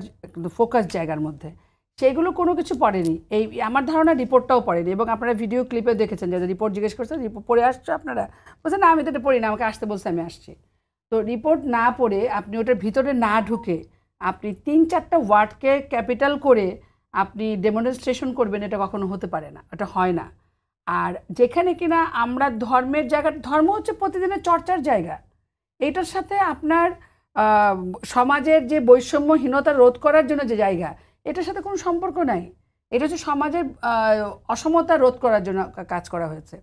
ফোকাস জায়গার মধ্যে, সেইগুলো কোনো কিছু পড়েনি। এই আমার ধারণা রিপোর্টটাও পড়েনি। এবং আপনারা ভিডিও ক্লিপে দেখেছেন যে রিপোর্ট জিজ্ঞেস করছেন, রিপোর্ট পড়ে আসছো আপনারা, বলছেন না আমি তো এটা পড়ি না, আমাকে আসতে বলছে আমি আসছি। তো রিপোর্ট না পড়ে আপনি ওটার ভিতরে না ঢুকে আপনি 3-4টা ওয়ার্ডকে ক্যাপিটাল করে আপনি ডেমনস্ট্রেশন করবেন, এটা কখনো হতে পারে না, এটা হয় না। আর যেখানে কিনা আমরা ধর্মের জায়গা, ধর্ম হচ্ছে প্রতিদিনের চর্চার জায়গা, এটার সাথে আপনার সমাজের যে বৈষম্যহীনতা রোধ করার জন্য যে জায়গা, এটার সাথে কোনো সম্পর্ক নাই। এটা হচ্ছে সমাজের অসমতা রোধ করার জন্য কাজ করা হয়েছে।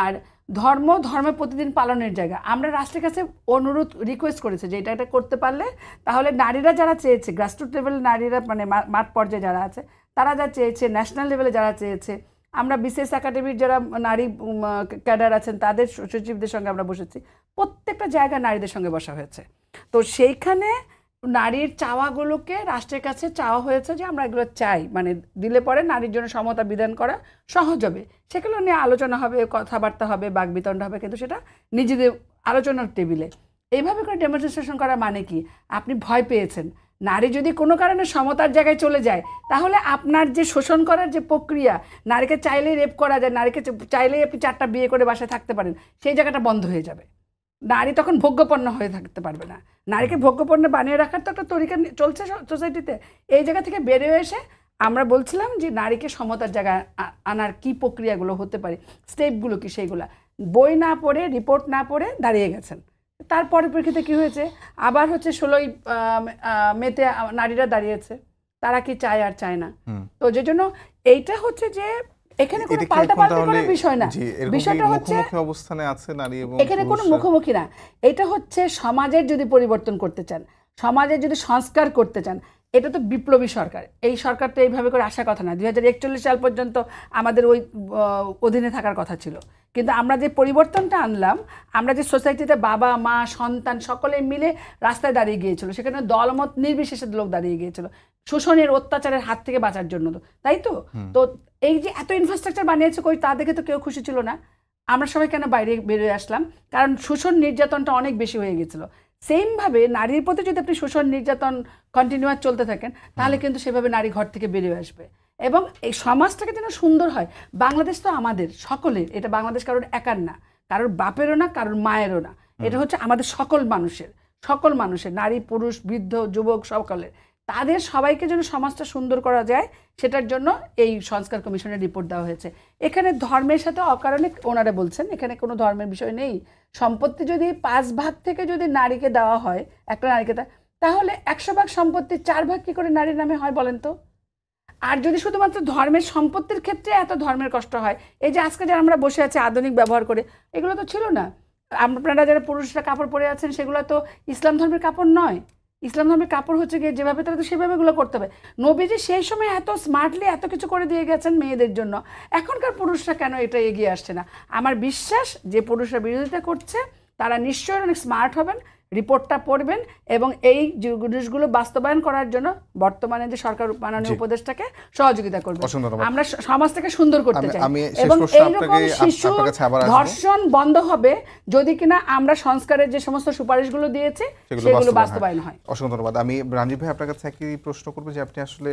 আর ধর্মে প্রতিদিন পালনের জায়গা। আমরা রাষ্ট্রের কাছে অনুরোধ রিকোয়েস্ট করেছি যে এটা করতে পারলে তাহলে নারীরা যারা চেয়েছে, গ্রাসরুট লেভেলে নারীরা মানে মাঠ পর্যায়ে যারা আছে তারা যা চেয়েছে, ন্যাশনাল লেভেলে যারা চেয়েছে, আমরা বিসিএস একাডেমির যারা নারী ক্যাডার আছেন তাদের সচিবদের সঙ্গে আমরা বসেছি, প্রত্যেকটা জায়গায় নারীদের সঙ্গে বসা হয়েছে। তো সেইখানে নারীর চাওয়াগুলোকে রাষ্ট্রের কাছে চাওয়া হয়েছে যে আমরা এগুলো চাই, মানে দিলে পরে নারীর জন্য সমতা বিধান করা সহজ হবে, সেগুলো নিয়ে আলোচনা হবে, কথাবার্তা হবে, বাকবিতণ্ডা হবে, কিন্তু সেটা নিজেদের আলোচনার টেবিলে। এইভাবে করে ডেমনস্ট্রেশন করা মানে কি? আপনি ভয় পেয়েছেন, নারী যদি কোনো কারণে সমতার জায়গায় চলে যায় তাহলে আপনার যে শোষণ করার যে প্রক্রিয়া, নারীকে চাইলেই রেপ করা যায়, নারীকে চাইলেই আপনি 4টা বিয়ে করে বাসায় থাকতে পারেন, সেই জায়গাটা বন্ধ হয়ে যাবে। নারী তখন ভোগ্যপণ্য হয়ে থাকতে পারবে না। নারীকে ভোগ্যপণ্য বানিয়ে রাখার তো একটা তরিকা চলছে সোসাইটিতে। এই জায়গা থেকে বেরিয়ে এসে আমরা বলছিলাম যে নারীকে সমতার জায়গায় আনার কি প্রক্রিয়াগুলো হতে পারে, স্টেপগুলো কি, সেইগুলা বই না পড়ে, রিপোর্ট না পড়ে দাঁড়িয়ে গেছেন। তার পরিপ্রেক্ষিতে কি হয়েছে, আবার হচ্ছে 16ই মেতে নারীরা দাঁড়িয়েছে, তারা কি চায় আর চায় না। তো যে জন্য এইটা হচ্ছে যে এখানে কোনো পাল্টাপাল্টি কোনো বিষয় না, বিষয়টা হচ্ছে অবস্থানে আছে নারী এবং এখানে কোনো মুখোমুখি না। এটা হচ্ছে সমাজের যদি পরিবর্তন করতে চান, সমাজের যদি সংস্কার করতে চান, এটা তো বিপ্লবী সরকার, এই সরকার তো এইভাবে করে আসার কথা না। 2041 সাল পর্যন্ত আমাদের ওই অধীনে থাকার কথা ছিল, কিন্তু আমরা যে পরিবর্তনটা আনলাম, আমরা যে সোসাইটিতে বাবা মা সন্তান সকলে মিলে রাস্তায় দাঁড়িয়ে গিয়েছিল, সেখানে দলমত নির্বিশেষে লোক দাঁড়িয়ে গিয়েছিল শোষণের অত্যাচারের হাত থেকে বাঁচার জন্য, তাই তো। তো এই যে এত ইনফ্রাস্ট্রাকচার বানিয়েছে, কই তা দেখে তো কেউ খুশি ছিল না। আমরা সবাই কেন বাইরে বেরিয়ে আসলাম? কারণ শোষণ নির্যাতনটা অনেক বেশি হয়ে গেছিলো। সেমভাবে নারীর প্রতি যদি আপনি শোষণ নির্যাতন কন্টিনিউয়াস চলতে থাকেন, তাহলে কিন্তু সেভাবে নারী ঘর থেকে বেরিয়ে আসবে। এবং এই সমাজটাকে যেন সুন্দর হয়। বাংলাদেশ তো আমাদের সকলের, এটা বাংলাদেশ কারোর একার না, কারোর বাপেরও না, কারোর মায়েরও না, এটা হচ্ছে আমাদের সকল মানুষের, নারী পুরুষ বৃদ্ধ যুবক সকলের, তাদের সবাইকে যেন সমাজটা সুন্দর করা যায়, সেটার জন্য এই সংস্কার কমিশনের রিপোর্ট দেওয়া হয়েছে। এখানে ধর্মের সাথে অকারণে ওনারা বলছেন এখানে কোনো ধর্মের বিষয় নেই। সম্পত্তি যদি 5 ভাগ থেকে যদি নারীকে দেওয়া হয়, একটা নারীকে, তাহলে 100 ভাগ সম্পত্তি 4 ভাগ কি করে নারীর নামে হয় বলেন তো? আর যদি শুধুমাত্র ধর্মের সম্পত্তির ক্ষেত্রে এত ধর্মের কষ্ট হয়, এই যে আজকে যারা আমরা বসে আছি আধুনিক ব্যবহার করে, এগুলো তো ছিল না। আপনারা যারা পুরুষরা কাপড় পরে আছেন, সেগুলো তো ইসলাম ধর্মের কাপড় নয়। ইসলাম ধর্মের কাপড় হচ্ছে গিয়ে যেভাবে, তারা তো সেভাবে এগুলো করতে হবে। নবীজি সেই সময় এত স্মার্টলি এত কিছু করে দিয়ে গেছেন মেয়েদের জন্য, এখনকার পুরুষরা কেন এটা এগিয়ে আসছে না? আমার বিশ্বাস যে পুরুষরা বিরোধিতা করছে তারা নিশ্চয়ই অনেক স্মার্ট হবেন, রিপোর্টটা পড়বেন এবং এই জিনিসগুলো বাস্তবায়ন করার জন্য বর্তমানে যে সরকার মাননীয় উপদেষ্টাকে সহযোগিতা করবে। আমরা সমাজটাকে সুন্দর করতে চাই এবং এইরকম শিশু ধর্ষণ বন্ধ হবে যদি কিনা আমরা সংস্কারের যে সমস্ত সুপারিশগুলো দিয়েছি সেগুলো বাস্তবায়ন হয়। অসংখ্য ধন্যবাদ। আমি রাজীব ভাই আপনার কাছে একই প্রশ্ন করবো যে আপনি আসলে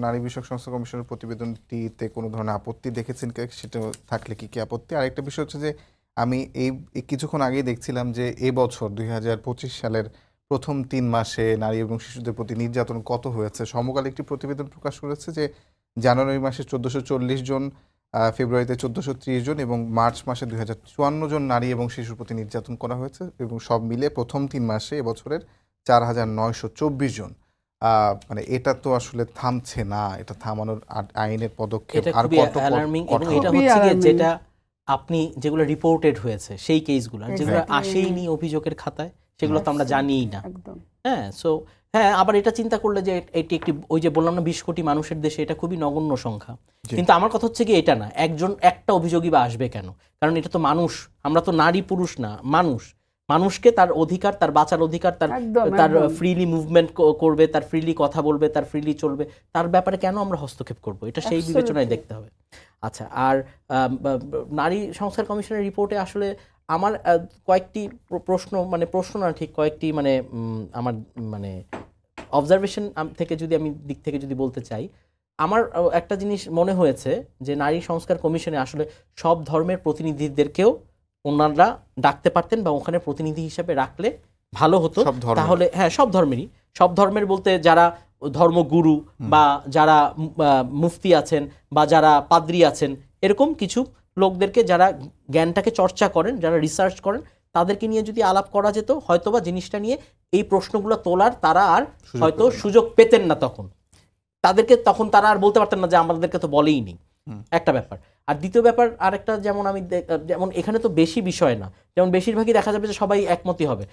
নারী বিষয়ক সংস্কার কমিশনের প্রতিবেদনটিতে কোনো ধরনের আপত্তি দেখেছেন, সেটা থাকলে কি কি আপত্তি? আরেকটা বিষয় হচ্ছে যে আমি এই কিছুক্ষণ আগেই দেখছিলাম যে এবছর 2025 সালের প্রথম 3 মাসে নারী এবং শিশুদের প্রতি নির্যাতন কত হয়েছে। সমকাল একটি প্রতিবেদন প্রকাশ করেছে যে জানুয়ারি মাসে 1440 জন, ফেব্রুয়ারিতে 1430 জন এবং মার্চ মাসে 2054 জন নারী এবং শিশুর প্রতি নির্যাতন করা হয়েছে, এবং সব মিলে প্রথম 3 মাসে এবছরের 4924 জন। মানে এটা তো আসলে থামছে না, এটা থামানোর আইনের পদক্ষেপ আর কত যেটা আপনি যেগুলো রিপোর্টেড হয়েছে সেই কেসগুলো, যেগুলো আসেইনি অভিযোগের খাতায়, সেগুলো তো আমরা জানিই না। হ্যাঁ, সো হ্যাঁ, আবার এটা চিন্তা করলে যে এটি একটি, ওই যে বললাম না 20 কোটি মানুষের দেশে, এটা খুবই নগণ্য সংখ্যা। কিন্তু আমার কথা হচ্ছে কি, এটা না একটা অভিযোগই বা আসবে কেন? কারণ এটা তো মানুষ, আমরা তো নারী পুরুষ না, মানুষকে তার অধিকার, তার বাঁচার অধিকার, তার ফ্রিলি মুভমেন্ট করবে, তার ফ্রিলি কথা বলবে, তার ফ্রিলি চলবে, তার ব্যাপারে কেন আমরা হস্তক্ষেপ করব? এটা সেই বিবেচনায় দেখতে হবে। আচ্ছা, আর নারী সংস্কার কমিশনের রিপোর্টে আসলে আমার কয়েকটি প্রশ্ন না, ঠিক কয়েকটি আমার অবজারভেশন থেকে যদি বলতে চাই, আমার একটা জিনিস মনে হয়েছে যে নারী সংস্কার কমিশনে আসলে সব ধর্মের প্রতিনিধিদেরকেও ওনারা ডাকতে পারতেন বা ওখানে প্রতিনিধি হিসেবে রাখলে ভালো হতো। তাহলে হ্যাঁ, সব ধর্মের বলতে যারা ধর্মগুরু বা যারা মুফতি আছেন বা যারা পাদ্রী আছেন, এরকম কিছু লোকদেরকে যারা জ্ঞানটাকে চর্চা করেন, যারা রিসার্চ করেন, তাদেরকে নিয়ে যদি আলাপ করা যেত, হয়তোবা জিনিসটা নিয়ে এই প্রশ্নগুলো তোলার তারা আর হয়তো সুযোগ পেতেন না। তখন তারা আর বলতে পারতেন না যে আমাদেরকে তো বলেই নি, একটা ব্যাপার। আর দ্বিতীয় ব্যাপার আরেকটা, যেমন এখানে তো বেশি বিষয় না, যেমন বেশিরভাগই দেখা যাবে যে সবাই একমতই হবে।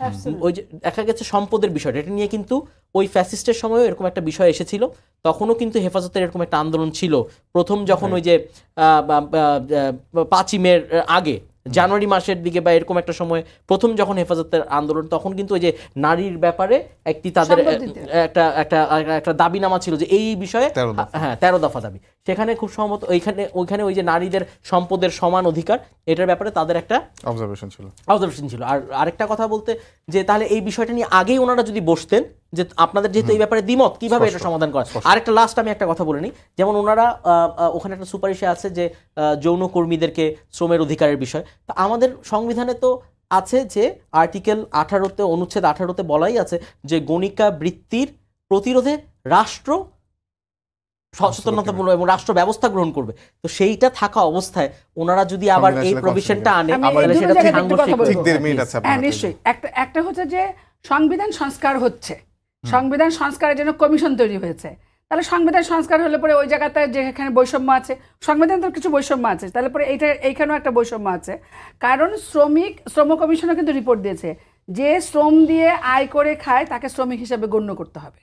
ওই যে দেখা গেছে সম্পদের বিষয়টা, এটা নিয়ে কিন্তু ওই ফ্যাসিস্টের সময়ও এরকম একটা বিষয় এসেছিল, তখনও কিন্তু হেফাজতের এরকম একটা আন্দোলন ছিল। প্রথম যখন ওই যে 5ই মের আগে জানুয়ারি মাসের দিকে বা এরকম একটা সময় প্রথম যখন হেফাজতের আন্দোলন, তখন কিন্তু ওই যে নারীর ব্যাপারে একটি তাদের একটা একটা একটা দাবিনামা ছিল যে এই বিষয়ে, হ্যাঁ 13 দফা দাবি, সেখানে খুব সম্ভবত ওইখানে ওই যে নারীদের সম্পদের সমান অধিকার, এটার ব্যাপারে তাদের একটা অবজারভেশন ছিল। আর আরেকটা কথা বলতে যে তাহলে এই বিষয়টা নিয়ে আগেই ওনারা যদি বসতেন যে আপনাদের যেহেতু এই ব্যাপারে দ্বিমত, কিভাবে এটা সমাধান করা। আরেকটা লাস্ট আমি একটা কথা বলে নিই, যেমন ওনারা ওখানে একটা সুপারিশে আছে যে যৌন কর্মীদেরকে শ্রমের অধিকারের বিষয়। তো আমাদের সংবিধানে তো আছে যে আর্টিকেল 18-তে, অনুচ্ছেদ 18-তে বলাই আছে যে গণিকা বৃত্তির প্রতিরোধে রাষ্ট্র সচেতনতামূলক এবং রাষ্ট্র ব্যবস্থা গ্রহণ করবে। তো সেইটা থাকা অবস্থায় ওনারা যদি আবার এই প্রভিশনটা আনে, তাহলে সেটা নিশ্চয়ই একটা হচ্ছে যে সংবিধান সংস্কার হচ্ছে, সংবিধান সংস্কারের জন্য কমিশন তৈরি হয়েছে। তাহলে সংবিধান সংস্কার হলে পরে ওই জায়গাতে যেখানে বৈষম্য আছে, সংবিধান তো কিছু বৈষম্য আছে, তাহলে পরে এইখানেও একটা বৈষম্য আছে। কারণ শ্রম কমিশনও কিন্তু রিপোর্ট দিয়েছে যে শ্রম দিয়ে আয় করে খায় তাকে শ্রমিক হিসেবে গণ্য করতে হবে।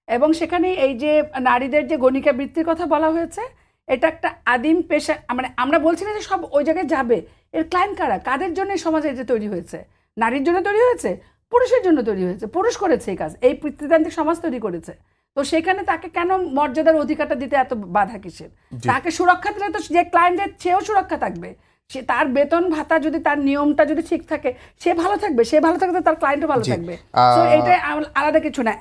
এবং সেখানে এই যে নারীদের যে গণিকা বৃত্তির কথা বলা হয়েছে, এটা একটা আদিম পেশা। মানে আমরা বলছি না যে সব ওই জায়গায় যাবে, এর ক্লায়েন্ট কারা, কাদের জন্য সমাজে যে তৈরি হয়েছে, নারীর জন্য তৈরি হয়েছে, পুরুষের জন্য তৈরি হয়েছে, পুরুষ করেছে এই কাজ, এই পিতৃতান্ত্রিক সমাজ তৈরি করেছে। তো সেখানে তাকে কেন মর্যাদার অধিকারটা দিতে এত বাধা কিসের? তাকে সুরক্ষা দিলে তো যে ক্লায়েন্টের সেও সুরক্ষা থাকবে, সে তার বেতন ভাতা যদি তার নিয়মটা যদি ঠিক থাকে সে ভালো থাকবে, সে ভালো থাকবে তার ক্লায়েন্টও ভালো থাকবে। তো এটা আলাদা কিছু না।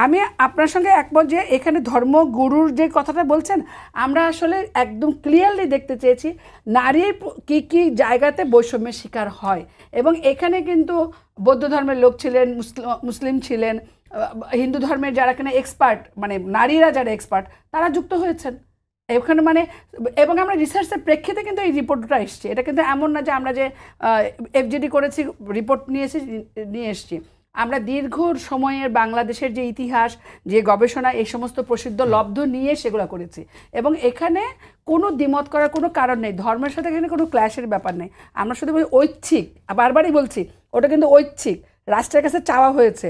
আমি আপনার সঙ্গে একমত যে এখানে ধর্মগুরুর যে কথাটা বলছেন, আমরা আসলে একদম ক্লিয়ারলি দেখতে চেয়েছি নারীর কি কি জায়গাতে বৈষম্যের শিকার হয়। এবং এখানে কিন্তু বৌদ্ধ ধর্মের লোক ছিলেন, মুসলিম ছিলেন, হিন্দু ধর্মের যারা কিনা এক্সপার্ট, মানে নারীরা যারা এক্সপার্ট, তারা যুক্ত হয়েছেন এখানে। মানে এবং আমরা রিসার্চের প্রেক্ষিতে কিন্তু এই রিপোর্টটা এসছে, এটা কিন্তু এমন না যে আমরা যে এফজিডি করেছি রিপোর্ট নিয়ে এসছি। আমরা দীর্ঘ সময়ের বাংলাদেশের যে ইতিহাস, যে গবেষণা, এই সমস্ত প্রসিদ্ধ লব্ধ নিয়ে সেগুলো করেছি। এবং এখানে কোনো দ্বিমত করার কোনো কারণ নেই, ধর্মের সাথে এখানে কোনো ক্ল্যাশের ব্যাপার নেই। আমরা শুধু ঐচ্ছিক, বারবারই বলছি ওটা কিন্তু ঐচ্ছিক, রাষ্ট্রের কাছে চাওয়া হয়েছে,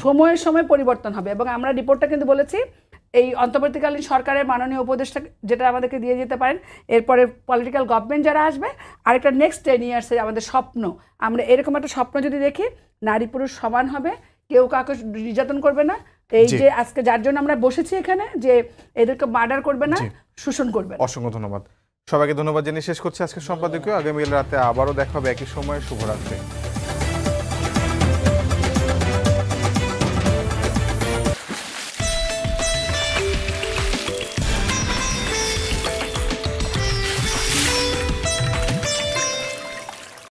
সময়ের সময় পরিবর্তন হবে। এবং আমরা রিপোর্টটা কিন্তু বলেছি এই অন্তর্বর্তীকালীন সরকারের মাননীয় উপদেষ্টা যেটা আমাদেরকে দিয়ে যেতে পারেন, এরপরে পলিটিক্যাল গভর্নমেন্ট যারা আসবে, আরেকটা নেক্সট 10 ইয়ার্সে আমাদের স্বপ্ন, আমরা এরকম একটা স্বপ্ন যদি দেখি, নারী পুরুষ সমান হবে, কেউ কাউকে নির্যাতন করবে না, এই যে আজকে যার জন্য আমরা বসেছি এখানে, যে এদেরকে মার্ডার করবে না, শোষণ করবে না। অসংখ্য ধন্যবাদ সবাইকে, ধন্যবাদ জানিয়ে শেষ করছি আজকের সম্পাদকীয়। আগামী রাতে আবারও দেখা হবে একই সময়ে। শুভরাত্রি।